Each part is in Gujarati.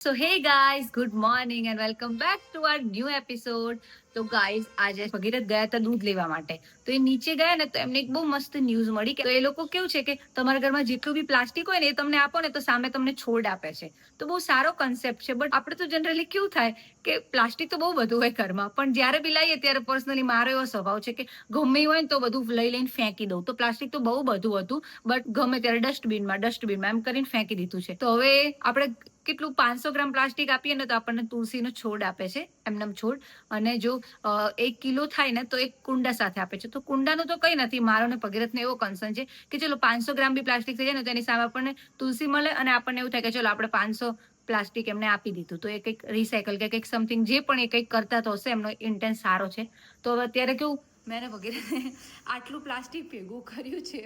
So hey guys, good morning and welcome back to our new episode. તો ગાઈઝ આજે ભગીરથ ગયા હતા દૂધ લેવા માટે. તો એ નીચે ગયા ને તો એમને એક બહુ મસ્ત ન્યૂઝ મળી કે એ લોકો કેવું છે કે તમારા ઘરમાં જેટલું બી પ્લાસ્ટિક હોય ને એ તમને આપો ને તો સામે તમને છોડ આપે છે. તો બહુ સારો કન્સેપ્ટ છે. બટ આપણે તો જનરલી કેવું થાય કે પ્લાસ્ટિક તો બહુ બધું હોય ઘરમાં, પણ જ્યારે બી લઈએ ત્યારે પર્સનલી મારો એવો સ્વભાવ છે કે ગમે હોય ને તો બધું લઈને ફેંકી દઉં. તો પ્લાસ્ટિક તો બહુ બધું હતું, બટ ગમે ત્યારે ડસ્ટબિનમાં એમ કરીને ફેંકી દીધું છે. તો હવે આપણે કેટલું 500 ગ્રામ પ્લાસ્ટિક આપીએ ને તો આપણને તુલસીનો છોડ આપે છે, એમનેમ છોડ. અને જો 1 કિલો થાય ને તો એક કુંડા સાથે આપે છે. તો કુંડાનું તો કઈ નથી, મારો ને ભગીરથને એવો કન્સર્ન છે કે ચલો 500 ગ્રામ બી પ્લાસ્ટિક થઈ જાય ને તો એની સામે આપણને તુલસી મળે અને આપણને એવું થાય કે ચલો આપણે 500 પ્લાસ્ટિક એમને આપી દીધું તો એ કંઈક રિસાયકલ કે કંઈક સમથિંગ જે પણ એ કંઈક કરતા તો હશે, એમનો ઇન્ટેન્સ સારો છે. તો હવે અત્યારે કેવું મેં ભગીરથને આટલું પ્લાસ્ટિક ભેગું કર્યું છે.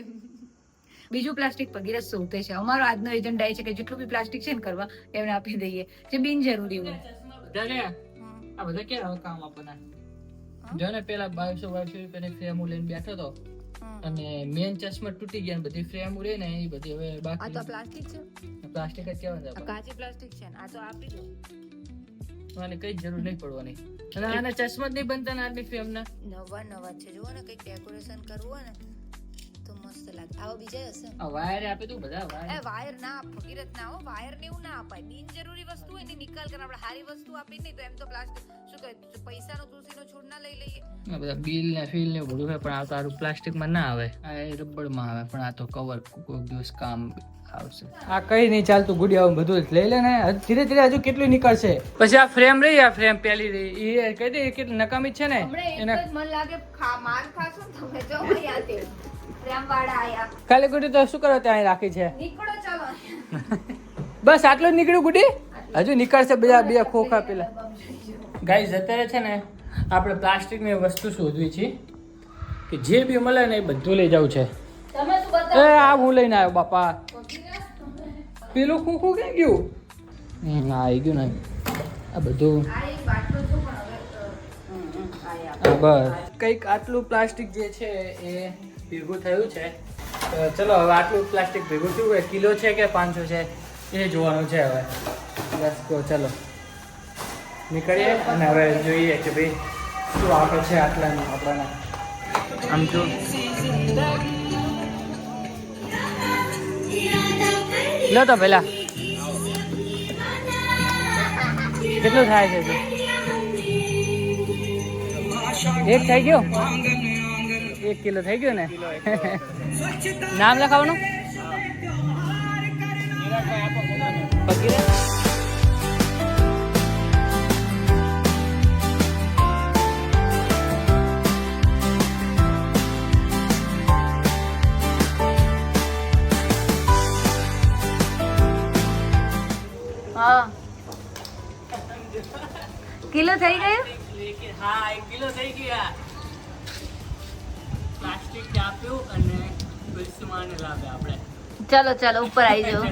બીજું પ્લાસ્ટિક ભગીરથ શોધે છે. અમારો આજનો એજન્ડા એ છે કે જેટલું બી પ્લાસ્ટિક છે ને કરવા એમને આપી દઈએ જે બિનજરૂરી હોય. આ બધા ક્યાં કામ આપવાના? જો ને પેલા 2200 રૂપિયાની ફ્રેમ લઈને બેઠો હતો અને મેન ચશ્મા તૂટી ગયા ને બધી ફ્રેમ રહી ને એ બધી હવે બાકી. આ તો પ્લાસ્ટિક છે, પ્લાસ્ટિક જ કહેવાય. આ કાચી પ્લાસ્ટિક છે ને આ તો આપી દો. આને કઈ જરૂર નહીં પડવાની. અને આના ચશ્મા જ નહીં બનતા ને આટલી ફ્રેમ ના નવા છે. જુઓ ને કંઈક ડેકોરેશન કરવું હોય ને તો મસ્ત લાગે. આવો બીજા હશે. આ વાયર આપે તું બધા વાયર ના ભગીરથ ના હો, વાયર ને એવું ના અપાય. બિનજરૂરી વસ્તુ હોય ને નિકાલ કર. આપણે સારી વસ્તુ આપી નહીં તો એમ તો પ્લાસ્ટિક શું કહે પૈસાનો તુલસીનો છોડ ના લઈ લઈએ. આ બધા બિલ ને ફીલ ને બધું હોય પણ આ તો આરું પ્લાસ્ટિક માં ના આવે, આ રબર માં આવે. પણ આ તો કવર કોઈ દિવસ કામ આવશે. આ કઈ નહીં ચાલતું ગુડિયા બધું લઈ લે ને. ધીરે ધીરે હજુ કેટલું નીકળશે. પછી આ ફ્રેમ રહી, આ ફ્રેમ પેલી રહી એ કહી દે કેટલી નકામી છે ને. એને મન લાગે માર ખાશો તમે જો આતે ફ્રેમ વાળા આયા. ખાલી ગુડી તો શું કરો ત્યાં રાખી છે? નીકળો ચાલો. બસ આટલું જ નીકળ્યું ગુડી, હજુ નીકળશે બધા બે ખોખા પેલા. ગાઈઝ અત્યારે છે ને આપણે પ્લાસ્ટિકની વસ્તુ શોધવી છે કે જે બી મળે ને એ બધું લઈ જવું છે. તમે શું બતાવો? એ આ હું લઈને આવ્યો બાપા. પેલું ખોખું ક્યાં ગયું? હા આવી ગયું ને આ બધું. આ એક બાટલો છો પણ હવે બસ કંઈક આટલું પ્લાસ્ટિક જે છે એ ભેગું થયું છે. તો ચલો હવે આટલું પ્લાસ્ટિક ભેગું થયું હોય, કિલો છે કે 500 છે એ જોવાનું છે. હવે બસ તો ચલો નીકળીએ અને હવે જોઈએ કે ભાઈ શું આપે છે આટલાનું આપણને. આમ તો લો તો પેલા કેટલું થાય છે? એક થઈ ગયો, 1 કિલો થઈ ગયો ને. નામ લખાવવાનું હા કિલો થઈ ગયું. હા 1 કિલો થઈ ગયા. પ્લાસ્ટિક આપ્યું અને તુલસીમાં લાવે આપણે. ચલો ચલો ઉપર આવી જાઓ.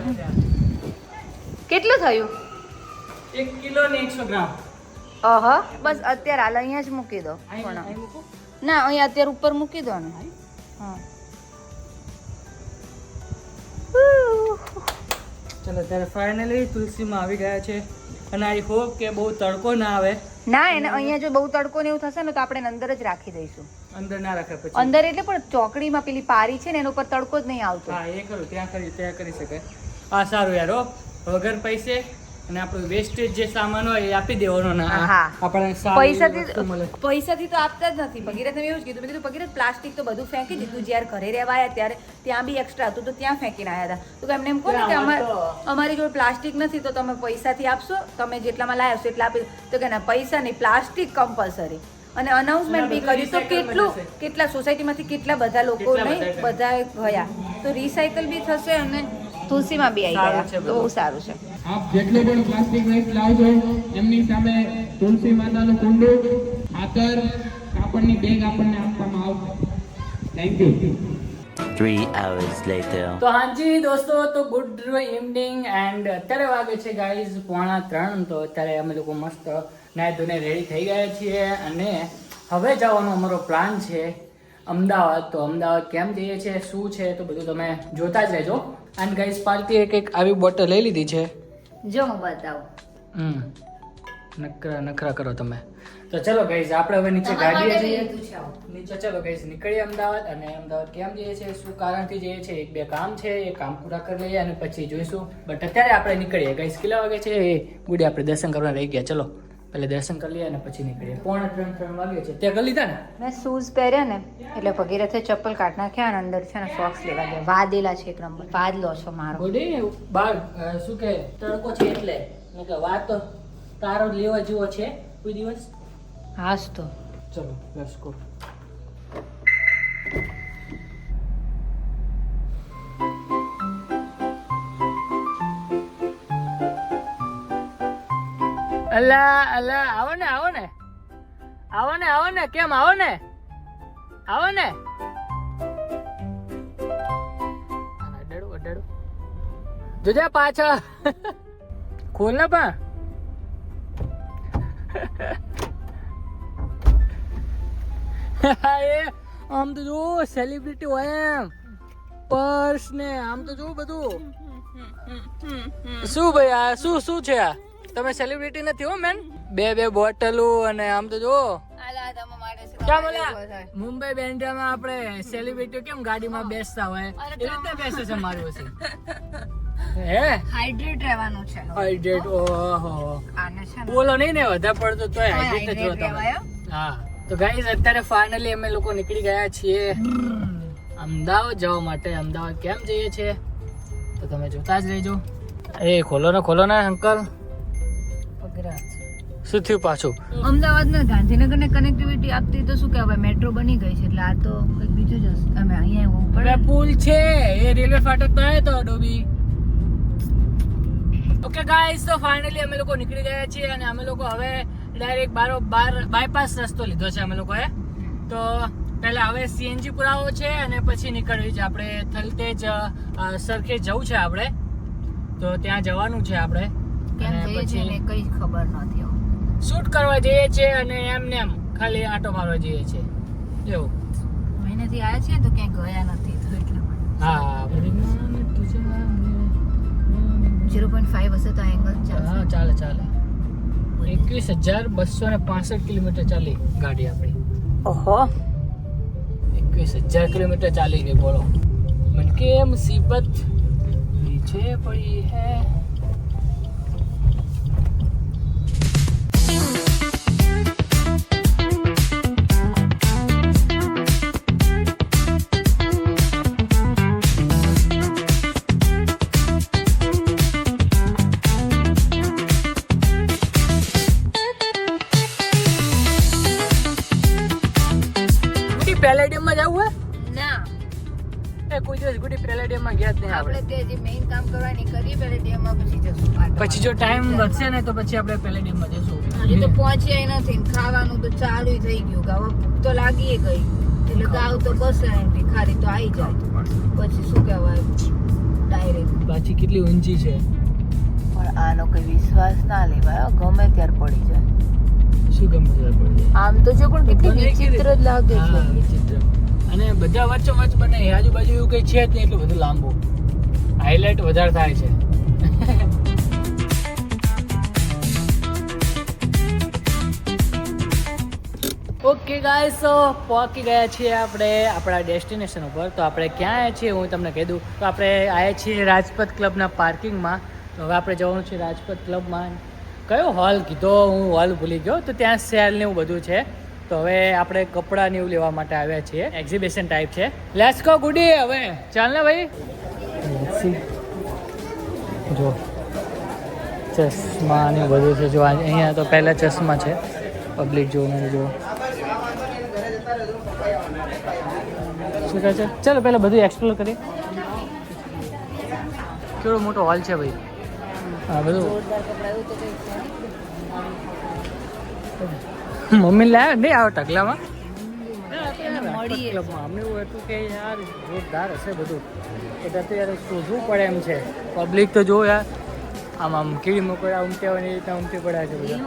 કેટલું થયું? 1 કિલો ને 100 ગ્રામ. ઓહો બસ અત્યારે હાલ અહીંયા જ મૂકી દો. પણ ના અહીંયા અત્યારે ઉપર મૂકી દો ને. હા ચલો ત્યારે ફાઇનલી તુલસીમાં આવી ગયા છે અને આઈ હોપ કે બહુ તડકો ના આવે. ના એને અહીંયા જો બહુ તડકો ને એવું થશે ને તો આપણે અંદર જ રાખી દઈશું. અંદર ના રાખે પછી. અંદર એટલે પણ ચોકડીમાં પેલી પારી છે ને એના ઉપર તડકો જ નહીં આવતો. હા એ કરું ત્યાં કરી શકાય. હા સારું યાર હો. વગર પૈસે અને આપણું વેસ્ટેજ જે સામાન હોય એ આપી દેવાનો ને આપણને પૈસાથી તો આપતા જ નથી. ભગીરથ મેં એવું જ કીધું. મેં કીધું ભગીરથ પ્લાસ્ટિક તો બધું ફેંકી દીધું. જ્યારે ઘરે રહેવા આવ્યા ત્યારે ત્યાં બી એક્સ્ટ્રા હતું તો ત્યાં ફેંકીને આવ્યા હતા. તો એમને એમ કહો ને કે અમારી જોડે પ્લાસ્ટિક નથી તો તમે પૈસાથી આપશો, તમે જેટલામાં લાવ્યા છો એટલા આપી. તો કે ના પૈસા નહીં, પ્લાસ્ટિક કમ્પલસરી. અને અનાઉન્સમેન્ટ બી કર્યું તો કેટલા સોસાયટીમાંથી કેટલા બધા લોકો નહીં બધા ગયા તો રિસાયકલ બી થશે અને તુલસીમાં બી આવી ગયા તો બહુ સારું છે. આપ જેટલો પણ પ્લાસ્ટિક વેસ્ટ લાવજો એમની સામે તુલસી માતાનું કુંડું, ખાતર, કાપડની બેગ આપણને આપવામાં આવશે. Thank you. 3 hours later. તો હાજી દોસ્તો, તો ગુડ ઇવનિંગ એન્ડ અત્યારે વાગે છે ગાઈઝ 2:45. તો અત્યારે અમે લોકો મસ્ત નાહી ધોઈને રેડી થઈ ગયા છીએ અને હવે જવાનો અમારો પ્લાન છે અમદાવાદ. તો અમદાવાદ કેમ જઈએ છે, શું છે, તો બધું તમે જોતા જ રહેજો. એન્ડ ગાઈઝ પાર્ટીએ કંઈક આવી બોટલ લઈ લીધી છે. જો હું બતાવું. નખરા કરો તમે. તો ચલો ગાઈઝ આપણે હવે નીચે ગાડીએ જઈએ. નીચે ચલો ગાઈઝ નીકળીએ અમદાવાદ. અને અમદાવાદ કેમ જઈએ છે, શું કારણથી જઈએ છે, એક બે કામ છે, એ કામ પૂરા કરી લઈએ અને પછી જોઈશું. બટ અત્યારે આપણે નીકળીએ ગાઈઝ. કેટલા વાગે છે એ ગુડી આપણે દર્શન કરવા રહી ગયા. ચલો પહેલા દર્શન કરી લઈએ અને પછી નીકળીએ. 2:45 વાગે છે. ત્યાં કરી લીધા ને? મેં શૂઝ પહેર્યા ને એટલે ભગીરથે ચપ્પલ કાઢ નાખ્યા અને અંદર છે ને સોક્સ લેવા ગયા. વાદેલા છે એક નંબર. વાદ લો છો મારો ગુડી બાર શું કે તડકો છે એટલે મેં કે વાત તો તારો લેવા જેવો છે કોઈ દિવસ. હાસ તો ચલો લેટ્સ ગો. અલા અલા આવો ને આવો ને આવો ને આવો ને. કેમ આવો ને આવો ને. અડાડું અડાડું જોજે પાછળ ખોલ ને પણ. આમ તો જો સેલિબ્રિટી હોય એમ પર્સ ને આમ તો જો બધું. શું ભાઈ આ શું શું છે આ? તમે સેલિબ્રિટી નથી હો મેન. બે બોટલો અને આમ તો જો ક્યાં બોલા મુંબઈ બેન્ડ્રામાં આપણે સેલિબ્રિટી કેમ ગાડીમાં બેસતા હોય એ રીતે બેસે છે મારી પાસે. હે હાઇડ્રેટ રહેવાનું છે. હાઇડ્રેટ. ઓહો આને છે ને બોલો નહીં ને વધારે પડતો તોય હાઇડ્રેટ જ રહો તમે. હા તો ગાઈઝ અત્યારે ફાઇનલી અમે લોકો નીકળી ગયા છીએ અમદાવાદ જવા માટે. અમદાવાદ કેમ જઈએ છીએ તો તમે જોતા જ રહેજો. એ ખોલો ને અંકલ. શું થયું પાછું? અમદાવાદ ને ગાંધીનગર ને કનેક્ટિવિટી આપતી તો શું કહેવાય મેટ્રો બની ગઈ છે એટલે આ તો કંઈક બીજું જ હશે. અમે અહીંયા ઉપર પુલ છે એ રેલવે ફાટક તો આવ્યો તો ડોબી. ઓકે ગાઈસ તો ફાઇનલી અમે લોકો નીકળી ગયા છીએ અને અમે લોકો હવે ડાયરેક્ટ બાયપાસ રસ્તો લીધો છે અમે લોકોએ. તો પહેલા હવે સીએનજી પુરાવો છે અને પછી નીકળવી છે આપણે થલતેજ સરખેજ જવું છે આપણે. તો ત્યાં જવાનું છે આપણે. કેમ જઈએ છીએ ને કઈ ખબર નથી. શૂટ કરવા જઈએ છીએ અને એમને એમ ખાલી આટો મારવા જઈએ છીએ એવું. મહિનાથી આવ્યા છીએ તો ક્યાંય ગયા નથી તો એટલા માટે. હા 0.5 હશે તો એંગલ હા ચાલે 21,265 કિલોમીટર ચાલી ગાડી આપણી. ઓહો 21,000 કિલોમીટર ચાલી ગઈ. બોલો મન કે મુસીબત નીચે પડી હે. પેલેડિયમમાં જવું હે ના એ કોઈ દિવસ ગુડી પેલેડિયમમાં ગયા જ નહીં આપણે તે જે મેઇન કામ કરવાની કરીએ પેલેડિયમમાં પછી જશું. પછી જો ટાઈમ વધશે ને તો પછી આપણે પેલેડિયમમાં જશું. હજી તો પહોંચ્યા નથી ને ખાવાનું તો ચાલુ થઈ ગયું કે હવે ભૂખ તો લાગી ગઈ એટલે ગાવ તો બસ ભિખારી તો આવી જાય પછી શું કહેવાય ડાયરેક્ટ. પાછી કેટલી ઊંચી છે પણ આનો કોઈ વિશ્વાસ ના લેવાય ગમે ત્યારે પડી જાય. શું ગમે ત્યારે પડી જાય. આમ તો જો પણ કેટલી વિચિત્ર જ લાગે છે. વિચિત્ર અને બધા વચ્ચો વચ્ચ બને આજુબાજુ એવું કઈ છે જ નહીં એટલું બધું લાંબુ. હાઇલાઇટ વધારે થાય છે. ઓકે ગાઈસ તો પહોંચી ગયા છીએ આપણે આપણા ડેસ્ટિનેશન ઉપર. તો આપણે ક્યાં આવ્યા છીએ હું તમને કહી દઉં. તો આપણે આવ્યા છીએ રાજપથ ક્લબના પાર્કિંગમાં. તો હવે આપણે જવાનું છે રાજપથ ક્લબમાં. કયો હોલ કીધો હું હોલ ભૂલી ગયો. તો ત્યાં સેલ ને એવું બધું છે. તો હવે આપણે કપડાં ને એવું લેવા માટે આવ્યા છીએ. એક્ઝિબિશન ટાઈપ છે. લેટ્સ ગો ગુડી. હવે ચાલ ને ભાઈ. જો ચશ્મા ને બધું છે. જો અહીંયા તો પહેલા ચશ્મા છે. પબ્લિક જોવાનું જો શું કહે છે. ચાલો પહેલાં બધું એક્સપ્લોર કરીએ. કેવડો મોટો હોલ છે ભાઈ. હા બધું મમ્મી લાવ્યા નહીં આવો ઢગલામાં. ક્લબમાં અમને એવું હતું કે યાર જોરદાર હશે બધું. એટલે અત્યારે શોધવું પડે એમ છે. પબ્લિક તો જો યાર આમ કીડી મકોડા ઉમટ્યા હોય ને એ રીતના ઉમટી પડ્યા છે બધા.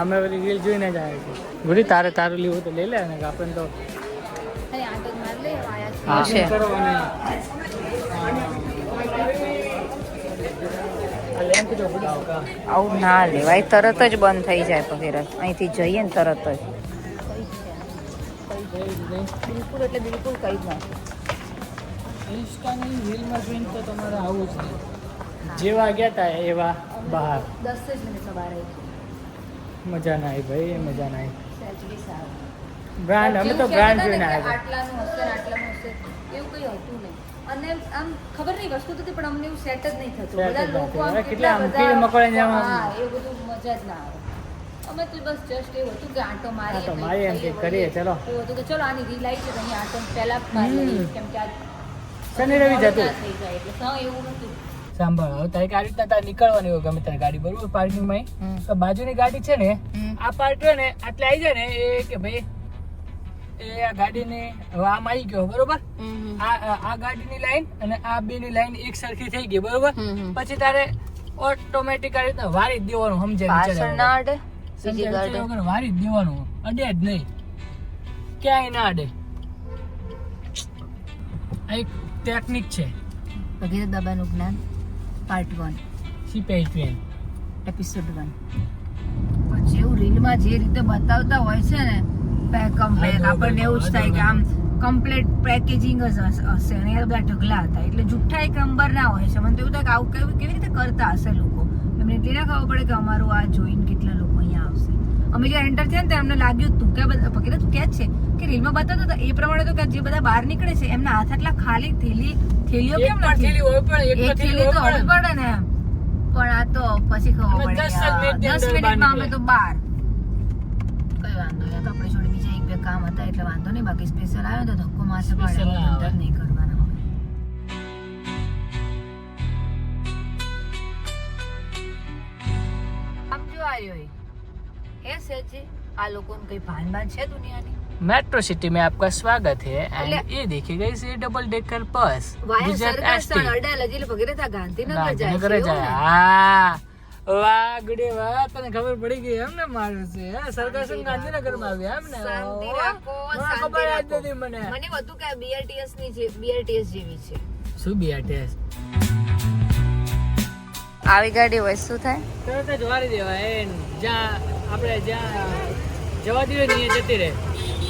અમે બધી રીલ જોઈને જ આવ્યા છીએ. ગુડી તારું લેવું તો લઈ લે ને આપણને તો આવું ના લેવાય, તરત જ બંધ થઈ જાય ભગીરથ. અહીંથી જઈએ ને તરત જ બિલકુલ એટલે બિલકુલ કઈ જ નથી. ઇન્સ્ટાની રીલમાં જોઈને તો તમારે આવું જ નહીં. જેવા ગયા હતા એવા બહાર. 10 જ મિનિટ બહાર આવી મજા ના આવી ભાઈ, મજા ના આવી. સેચરી સારું. બ્રાન્ડ અમે તો બ્રાન્ડ જોઈને આવ્યા. આટલાનું હશે ને આટલાનું હશે એવું કંઈ હતું નહીં. અને આમ ખબર નહીં વસ્તુ તો હતી પણ અમને એવું સેટ જ નહીં થતું. Set જ બધા નથી. લોકો આમ હવે કેટલા આમ બધા કીડી મકોડાની જેમ આમ. હા એવું બધું મજા જ ના આવે. અમે તો બસ જસ્ટ એવું હતું કે આંટો મારીએ, આંટો કંઈક મારીએ એમ ખાઈએ, કંઈક કરીએ, વળીએ. ચલો. એવું હતું કે ચલો આની રીલ આવી છે તો અહીંયા આંટો પહેલા મારી લઈએ. કેમ કે આજ શનિ રવિ જતું. ના થઈ જાય એટલે હા એવું નતું. સાંભળ, હવે તારે આ રીતના તારે નીકળવાની હોય ગમે તારી ગાડી બરોબર પાર્કિંગમાં. તો બાજુની ગાડી છે ને આ પાર્ટ હોય ને એટલે આવી જાય ને એ કે ભાઈ એ આ ગાડીની હવે આમ આવી ગયો બરોબર. આ ગાડીની લાઈન અને આ બેની લાઈન એક સરખી થઈ ગઈ બરોબર. પછી તારે ઓટોમેટિક આ રીતના વારી જ દેવાનું. સમજે પાછળ ના અડે બીજી ગાડી. વારી જ દેવાનું, અડે જ નહીં, ક્યાંય ના અડે. આ એક ટેકનિક છે. ભગીરથ બાબાનું જ્ઞાન પાર્ટ 1 સીપીઆઈ ટ્રેન એપિસોડ 1. પણ જેવું રીલમાં જે રીતે બતાવતા હોય છે ને કમ્પ્લેટ આપણને એવું જ થાય કે આમ કમ્પ્લેટ પેકેજિંગ જ હશે અને એ બધા ઢગલા હતા એટલે જુઠ્ઠા એક નંબર ના હોય છે. મને તો એવું થાય કે આવું કેવી રીતે કરતા હશે લોકો. એમને એટલી ના ખબર પડે કે અમારું આ જોઈને કેટલા લોકો અહીંયા આવશે. અમે જ્યારે એન્ટર થયા ને ત્યારે અમને લાગ્યું તું કે ભગીરથ તું ક્યાં છે કે રીલમાં બતાવતા હતા એ પ્રમાણે તો કે જે બધા બહાર નીકળે છે એમના હાથ આટલા ખાલી થેલીઓ કેમ નથી? થેલી હોય પણ એક એક થેલી તો હોવી પડે ને એમ. પણ આ તો પછી ખબર અમે પડે 10 જ 10 મિનિટની અંદર મિનિટમાં અમે બહાર તો બહાર. કઈ વાંધો નહીં, તો આપણે જોડે બીજા 1-2 કામ હતા એટલે વાંધો નહીં. બાકી સ્પેશિયલ આવ્યો તો ધક્કો મારશે પડે Special ના આવે. નહીં કરવાનો હવે. આમ જો આવ્યો એ સેજી આ લોકોને કઈ ભાન છે દુનિયાની? मेट्रो सिटी में आपका स्वागत है एंड એટલે- ये देखिएगा इसे डबल डेकर बस વાયા गुजरात સરકાર ST સ્થળ અડાલ હજી એટલે ભગીરથ આ ગાંધીનગર જાય છે ગાંધીનગર એવું જાય. ને? હા વાહ ગુડે વાહ, તને ખબર પડી ગઈ એમ ને મારું છે હા, સરકાર સંઘ ગાંધીનગર માં આવ્યા એમ ને. શાંતિ ઓહો. રાખો, મને શાંતિ ખબર જ રાખો. નથી મને. મને બધું કે BRTS ની BRTS જેવી છે. શું BRTS? આવી ગાડી હોય શું થાય? તરત જ વારી દેવાય એન. જ્યાં આપણે જ્યાં જવા દઈએ ને અહીંયા જતી રહે.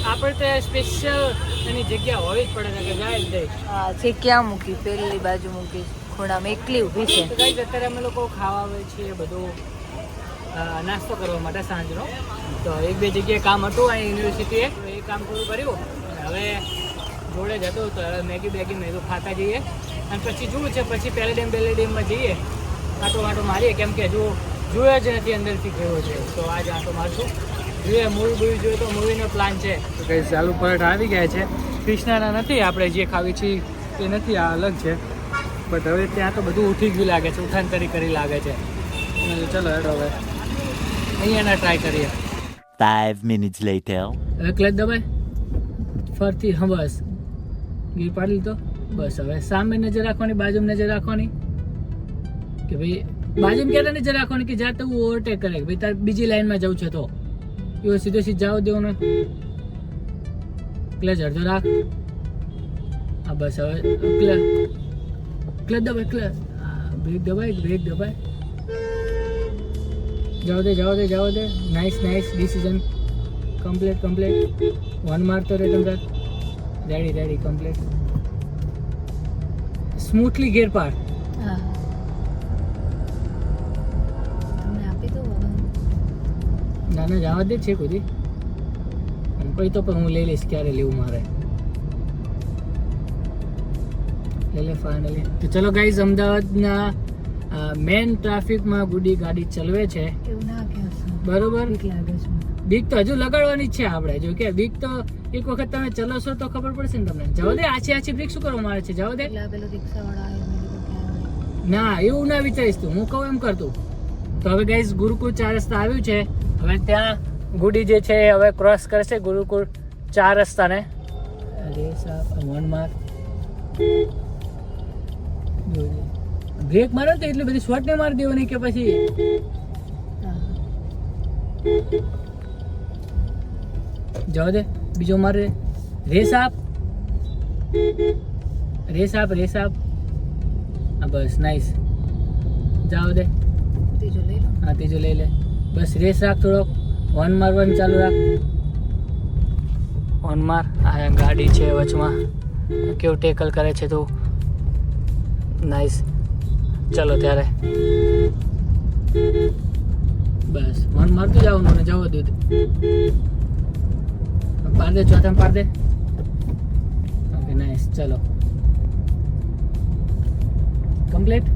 આપણે તો સ્પેશિયલ એની જગ્યા હોવી જ પડે ને કે જાય જ નહીં. હા છે ક્યાં મૂકી? પેલી બાજુ મૂકી ખૂણામાં એકલી ઊભી છે. તો ગાઈઝ અત્યારે અમે લોકો ખાવા આવે છીએ બધું નાસ્તો કરવા માટે સાંજનો. તો 1-2 જગ્યાએ કામ હતું અહીં યુનિવર્સિટીએ, તો એ કામ પૂરું કર્યું. અને હવે જોડે જતો તો હવે મેગી મેં ખાતા જઈએ અને પછી જોવું છે પછી પેલેડિયમમાં જઈએ, આટો મારીએ. કેમ કે જોયો જ નથી અંદરથી કેવો છે, તો આજે આટો મારશું. જોઈએ મૂવી જોઈએ તો મૂવીનો પ્લાન છે. તો કંઈ ચાલુ પરાઠા આવી ગયા છે. કૃષ્ણાના નથી, આપણે જે ખાવી છીએ એ નથી, આ અલગ છે. બટ હવે ત્યાં તો બધું ઉઠી ગયું લાગે છે, ઉઠાંતરી કરી લાગે છે. ચલો હેડો હવે અહીંયાના ટ્રાય કરીએ. 5 minutes later. હવે ક્લચ દબાય ફરતી, હા બસ ગીર પાડી લીધો. બસ હવે સામે નજર રાખવાની, બાજુમાં નજર રાખવાની કે ભાઈ બાજુમાં ક્યારે નજર રાખવાની કે જ્યાં તું ઓવરટેક કરે કે ભાઈ તારે બીજી લાઈનમાં જવું છે તો એવો સીધો જાવ દેવાનો. ક્લચ અડધો રાખ. હા બસ હવે ક્લચ દબાય, બ્રેક દબાય. જાવ દે. Nice decision. કમ્પ્લીટ 1 મારતો રે તમને. Ready complete. સ્મૂથલી ગેર પાર. હા તમને આપી દો નાના જવા દે છે કોઈ અને પછી તો પણ હું લઈ લઈશ ક્યારે લેવું મારે. લે ફાઇનલી. તો ચલો ગાઈઝ, અમદાવાદના મેન ટ્રાફિકમાં ગુડી ગાડી ચલવે છે એવું ના કહેશો, બરોબર. બીક લાગે છે. બીક તો હજુ લગાડવાની જ છે આપણે. જો કે બીક તો એક વખત તમે ચલાવશો તો ખબર પડશે ને તમને. જવા દે, આછી બ્રેક શું કરવા મારે છે, જવા દે. પેલા પેલો રિક્ષાવાળા આવ્યો, મેં કીધું ક્યાં વળી? ના એવું ના વિચારીશ તું, હું કહું એમ કરતું. તો હવે ગાઈઝ ગુરુકુળ 4 રસ્તા આવ્યું છે. હવે ત્યાં ગુડી જે છે એ હવે ક્રોસ કરશે ગુરુકુળ 4 રસ્તાને. વન માર બ્રેક મારો તો એટલે બધી શોર્ટ ને મારી દેવાની કે પછી જવા દે. બીજો મારે રેસ આપ. હા બસ નાઈસ. જાવ દે. ત્રીજો લઈ લો. હા ત્રીજો લઈ લે. બસ રેસ રાખ થોડોક. હોર્ન મારવાનું ચાલુ રાખ. હોર્ન માર. આ ગાડી છે વચમાં. કેવું ટેકલ કરે છે તું. નાઇસ. ચલો ત્યારે બસ હોર્ન મારતું જવાનું ને જવા દે. પાડ દે ચોથામાં પાડ દે. Okay nice. ચલો કમ્પ્લીટ.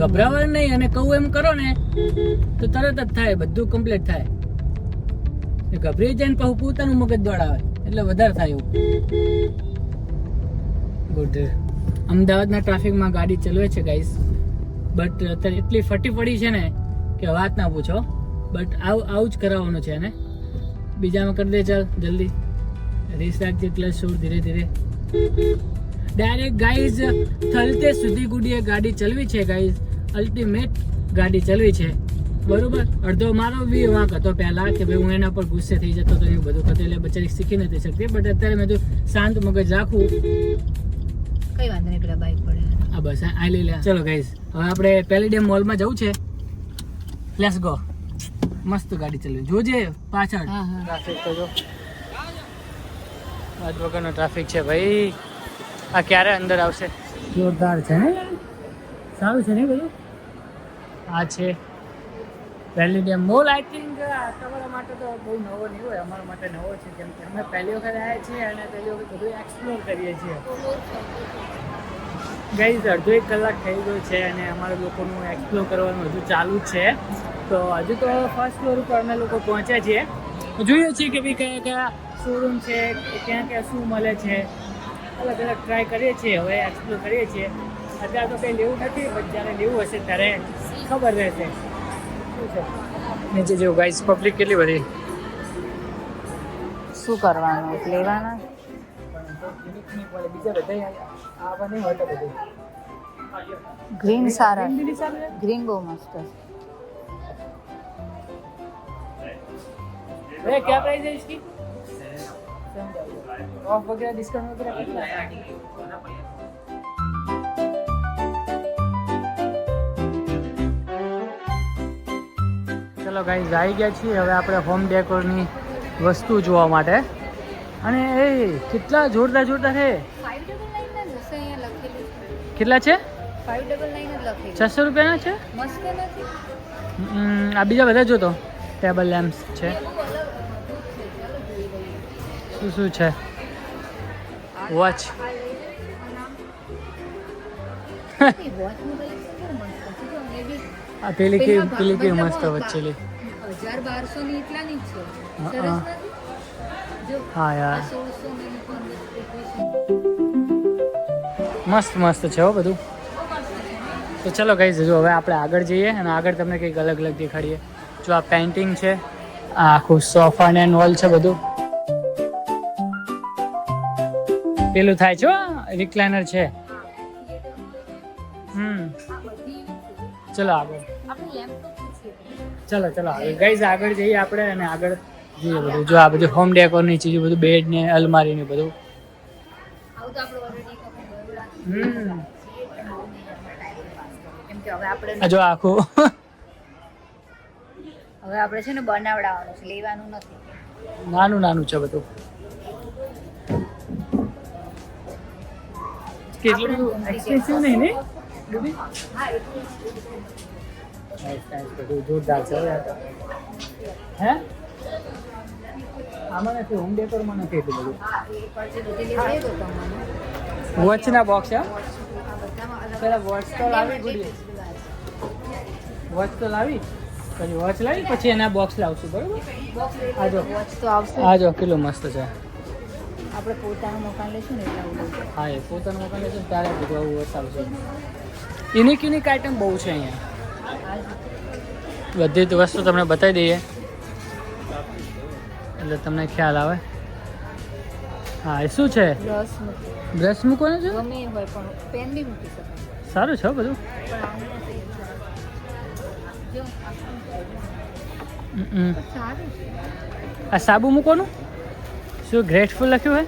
ગભરાવાનું નહીં અને કહું એમ કરો ને તો તરત જ થાય, બધું કમ્પ્લીટ થાય. ગભરાઈ જાય ને પછી પોતાનું મગજ દોડાવે એટલે વધારે થાય એવું. ગુડ. અમદાવાદના ટ્રાફિકમાં ગાડી ચલાવે છે ગાઈસ, બટ અત્યારે એટલી ફટી પડી છે ને કે વાત ના પૂછો. બટ આવું જ કરાવવાનું છે એને. બીજામાં કરી દે. ચાલ જલ્દી રેસ રાખજે. ક્લચ છોડ ધીરે ધીરે. ડાયરેક્ટ ગાઈઝ થલતે સુધી ગુડીએ ગાડી ચલવી છે ગાઈઝ. અલ્ટિમેટ ગાડી ચલવી છે બરોબર. અડધો મારો બી વાંક હતો પહેલા કે ભાઈ હું એના પર ગુસ્સે થઈ જતો તો એવું બધું કરતો એટલે બચારી શીખી નથી શકતી. બટ અત્યારે મેં તો શાંત મગજ રાખું. કઈ વાંધો નહીં, પેલા બાઈક પડે. હા બસ આ લઈ લે. ચલો ગાઈઝ હવે આપણે પેલેડિયમ મોલમાં જવું છે. Let's go. મસ્ત ગાડી ચલાવી. જોજે પાછળ ટ્રાફિક તો જો આજ વગરનો ટ્રાફિક છે ભાઈ. આ ક્યારે અંદર આવશે? જોરદાર છે ને, સારું છે ને બધું. આ છે પેલેડિયમ મોલ. આઈ થિંક તમારા માટે તો બહુ નવો નહીં હોય, અમારા માટે નવો છે કેમ કે અમે પહેલી વખત આવ્યા છીએ અને પહેલી વખત બધું એક્સપ્લોર કરીએ છીએ. ગાઈઝ અડધો 1 કલાક થઈ ગયો છે અને અમારા લોકોનું એક્સપ્લોર કરવાનું હજુ ચાલુ જ છે. તો હજુ તો ફર્સ્ટ ફ્લોર ઉપર અમે લોકો પહોંચ્યા છીએ. જોઈએ છીએ કે ભાઈ કયા કયા શોરૂમ છે, ક્યાં ક્યાં શું મળે છે. અલગ અલગ ટ્રાય કરીએ છીએ, હવે એક્સપ્લોર કરીએ છીએ. અત્યારે તો કંઈ લેવું નથી, પણ જ્યારે લેવું હશે ત્યારે ખબર રહેશે શું છે. નીચે જેવું ગાઈઝ પબ્લિક કેટલી બધી. શું કરવાનું, લેવાના. બીજા બધા આવા નહીં હોતા બધું. ગ્રીન સારા, ગ્રીન બી સારું છે. ગ્રીન બહુ મસ્ત છે. भैया क्या प्राइस है इसकी? ऑफ वगैरह डिस्काउंट वगैरह कितना है? ચલો ગાઈઝ આવી ગયા છીએ હવે આપણે હોમ ડેકોરની વસ્તુ જોવા માટે. અને એ કેટલા જોરદાર જોરદાર છે. 599 જ હશે અહીંયા લખેલું છે. કેટલા છે? 599 જ લખેલું. 600 રૂપિયાના છે. મસ્ત નથી? આ બીજા બધા જોતો. ટેબલ લેમ્પ્સ છે. શું શું છે? વોચ. આ પેલી કેવી મસ્ત વચ્ચેલી. 1200 ની એટલાની જ છે. હા, સરસ હા. નથી? જો હા યાર 1600 ની 1521. મસ્ત મસ્ત છે હો બધું. તો ચલો ગાઈઝ જો હવે આપણે આગળ જઈએ અને આગળ તમને કંઈક અલગ અલગ દેખાડીએ. જો આ પેઇન્ટિંગ છે, આ આખું સોફા ને વોલ છે બધું. પેલું થાય છે રિક્લાઇનર છે. ચલો આગળ. આપણે લેમ્પ તો પૂછીએ. ચલો ચલો આગળ ગાઈઝ આગળ જઈએ આપણે અને આગળ જઈએ બધું. જો આ બધું હોમ ડેકોરની ચીજો બધું, બેડ ને અલમારી ને બધું. આવું તો આપણે ઓલરેડી ખબર કેમ કે હવે આ આપણે જો આખું હવે આપણે છે ને બનાવડાવવાનું છે, લેવાનું નથી. નાનું નાનું છે બધું. કેટલું બધું એક્સપેન્સિવ નહીં ને બધું. હા એટલું બધું જોરદાર છે હે. આમાં નથી, હોમ ડેકોરમાં નથી એટલું બધું. હા એ પરચે બધી લેવાય તો તમને વોચના બોક્સ છે. આ બધામાં અલગ પેલા વોચ તો લાવી ગુડી. વોચ તો લાવી, પછી વોચ લાવી પછી એના બોક્સ લાવશું બરોબર. આજો વોચ તો આવશે. આજો કેટલું મસ્ત છે. આપણે પોતાનું મકાન લેશું ને એટલે આવું લેવું. હા એ પોતાનું મકાન લેશે ને ત્યારે બધું આવું વોચ આવશે. યુનિક યુનિક આઈટમ બહુ છે અહીંયા. બધી જ વસ્તુ તમને બતાવી દઈએ એટલે તમને ખ્યાલ આવે. હા એ શું છે? બ્રશ મૂકી બ્રશ મૂકવાનું છે. ગમે એ હોય પણ પેન બી મૂકી શકાય. સારું છે હો બધું. પણ આવું નથી. જો સારું છે. આ સાબુ મૂકવાનું શું ગ્રેટફુલ લખ્યું હે.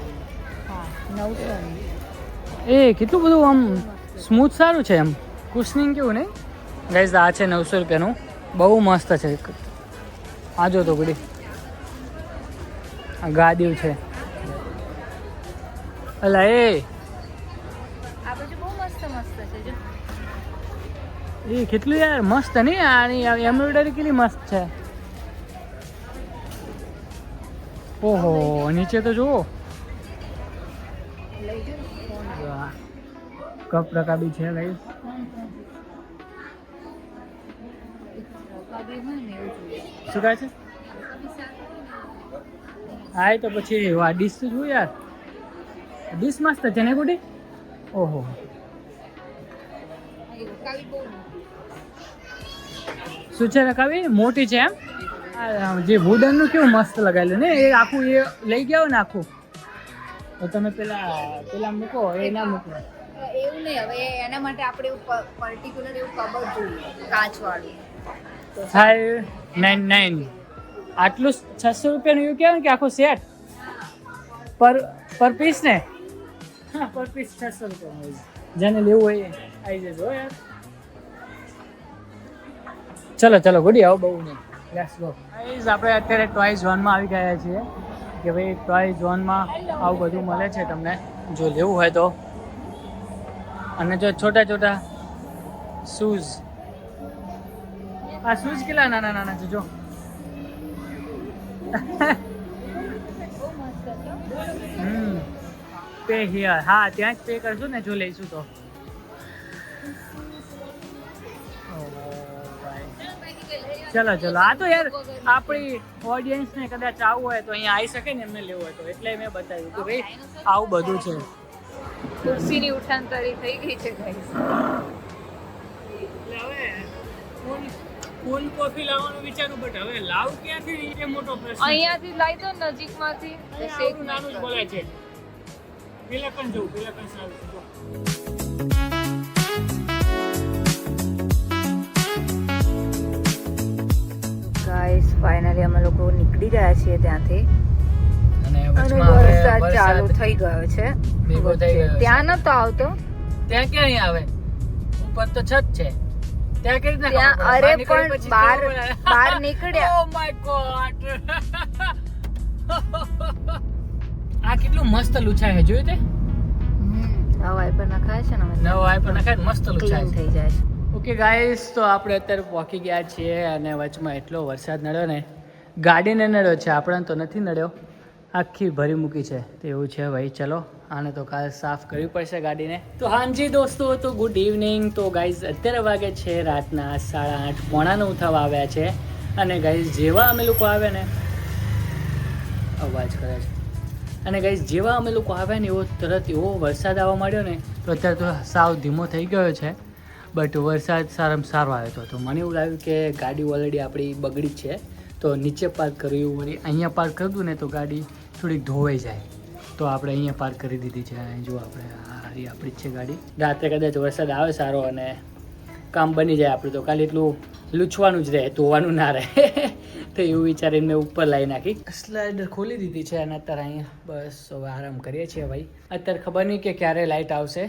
હા 900 ની. એ કેટલું બધું આમ સ્મૂથ સારું છે એમ. કુશનિંગ કેવું નહીં. ગાઈઝ આ છે 900 રૂપિયાનું, બહુ મસ્ત છે. આ જો તો ઘડી આ ગાદીઓ છે. અલા એ આ બધું બહુ મસ્ત મસ્ત છે જો. એ કેટલું યાર મસ્ત નહીં, આની એમ્બ્રોઇડરી કેટલી મસ્ત છે. ઓહો નીચે તો જુઓ, લઈ જો ફોન. કપ રકાબી છે ગાઈસ. રકાબી હોય ને એવું જોઈએ. શું કહે છે? હા તો પછી આ ડીશ તો જુઓ યાર, ડીશ મસ્ત છે ને ગુડી. ઓહો રકાબી બહુ શું છે રકાબી? મોટી છે એમ. આ જે વુડનનું કેવું મસ્ત લગાવેલું ને, એ આખું એ લઈ ગયા ને આખું, તો તમે પેલા મૂકો એ ના મૂકો. એવું નહીં, હવે એના માટે આપણે એવું પર્ટિક્યુલર એવું કબર જોઈએ કાચવાળું. 599 આટલું 600 રૂપિયાનું એવું કહેવાય ને કે આખો સેટ પર પીસ ને. હા પર પીસ 600 રૂપિયાનું. જેને લેવું હોય એ આવી જજો યાર. ચલો ચલો ગુડી આવો, બહુ નહીં. Let's go guys. આપણે અત્યારે ટોય ઝોનમાં આવી ગયા છીએ કે ભાઈ ટોય ઝોનમાં આવું બધું મળે છે તમને જો લેવું હોય તો. અને જો છોટા છોટા શૂઝ, આ શૂઝ કેટલા નાના નાના છે જો. પે હિયર, હા ત્યાં જ પે કરશું ને જો લઈશું તો. ચલો ચલો, આ તો યાર આપણી ઓડિયન્સને કદાચ આવું હોય તો અહીંયા આવી શકે ને, એમને લેવું હોય તો, એટલે મેં બતાવ્યું કે ભાઈ આવું બધું છે. ખુરશીની ઉઠાંતરી થઈ ગઈ છે ગાઈસ. એટલે હવે ફૂલ કોફી લાવવાનું વિચારું, બટ હવે લાવ ક્યાંથી એ મોટો પ્રશ્ન. અહીંયાથી લાવી દો નજીકમાંથી. આવડું નાનું જ બોલાય છે. પિલકન જવું, પિલકન સારું. ગાઈસ ફાઇનલી અમે લોકો નીકળી ગયા છીએ ત્યાંથી અને અને વચમાં હવે વરસાદ ચાલુ વરસાદ થઈ ગયો છે. ભેગો થઈ ગયો છે. ત્યાં નતો આવતો. ત્યાં ક્યાં નહીં આવે, ઉપર તો છત છે. ત્યાં કેવી રીતના ત્યાં ખબર અરે પડે? પણ પછી બહાર ખબર પડે. બહાર નીકળ્યા. Oh my God. આ કેટલું મસ્ત લૂછાય છે, જોયું તે? આ વાઈપર નખાય છે ને અમે. નવો આઈફોન નખાય મસ્ત લૂછાય ક્લીન છે. થઈ જાય છે. ઓકે ગાઈસ, તો આપણે અત્યારે પહોંચી ગયા છીએ અને વચમાં એટલો વરસાદ નડ્યો ને, ગાડીને નડ્યો છે, આપણને તો નથી નડ્યો. આખી ભરી મૂકી છે તો એવું છે ભાઈ. ચલો આને તો કાલે સાફ કરવી પડશે ગાડીને. તો હાજી દોસ્તો, તો ગુડ ઇવનિંગ. તો ગાઈઝ અત્યારે વાગે છે રાતના 8:30, 8:45 થવા આવ્યા છે. અને ગાઈઝ જેવા અમે લોકો આવ્યા ને, અવાજ કરે છે. અને ગાઈઝ જેવા અમે લોકો આવ્યા ને એવો તરત એવો વરસાદ આવવા માંડ્યો ને, તો અત્યારે તો સાવ ધીમો થઈ ગયો છે. બટ વરસાદ સારામાં સારો આવ્યો હતો. તો મને એવું લાગ્યું કે ગાડી ઓલરેડી આપણી બગડી છે, તો નીચે પાર્ક કર્યું. વળી અહીંયા પાર્ક કર્યું ને તો ગાડી થોડીક ધોવાઈ જાય, તો આપણે અહીંયા પાર્ક કરી દીધી છે. જો આપણે આપણી જ છે ગાડી. રાત્રે કદાચ વરસાદ આવે સારો અને કામ બની જાય આપણું, તો ખાલી એટલું લૂછવાનું જ રહે, ધોવાનું ના રહે. તો એવું વિચારીને મેં ઉપર લાવી નાખી. સ્લાઇડર ખોલી દીધી છે અને અત્યારે અહીંયા બસ હવે આરામ કરીએ છીએ ભાઈ. અત્યારે ખબર નહીં કે ક્યારે લાઇટ આવશે.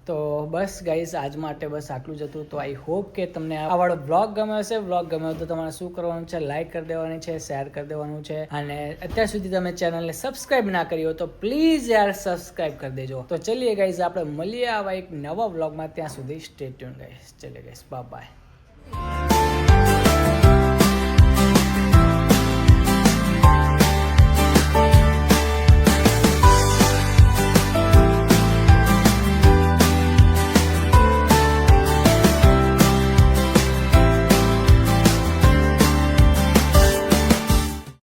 તો બસ ગાઈઝ આજ માટે બસ આટલું જ હતું. તો આઈ હોપ કે તમને આ વાળો બ્લોગ ગમ્યો હશે. બ્લોગ ગમ્યો તો તમારે શું કરવાનું છે, લાઇક કરી દેવાની છે, શેર કરી દેવાનું છે. અને અત્યાર સુધી તમે ચેનલને સબસ્ક્રાઇબ ના કરી હોય તો પ્લીઝ યાર સબસ્ક્રાઇબ કરી દેજો. તો ચલીએ ગાઈઝ, આપણે મળીએ આવા એક નવા બ્લોગમાં. ત્યાં સુધી સ્ટે ટ્યુન ગાઈઝ. ચલે ગાઈઝ, બાય બાય.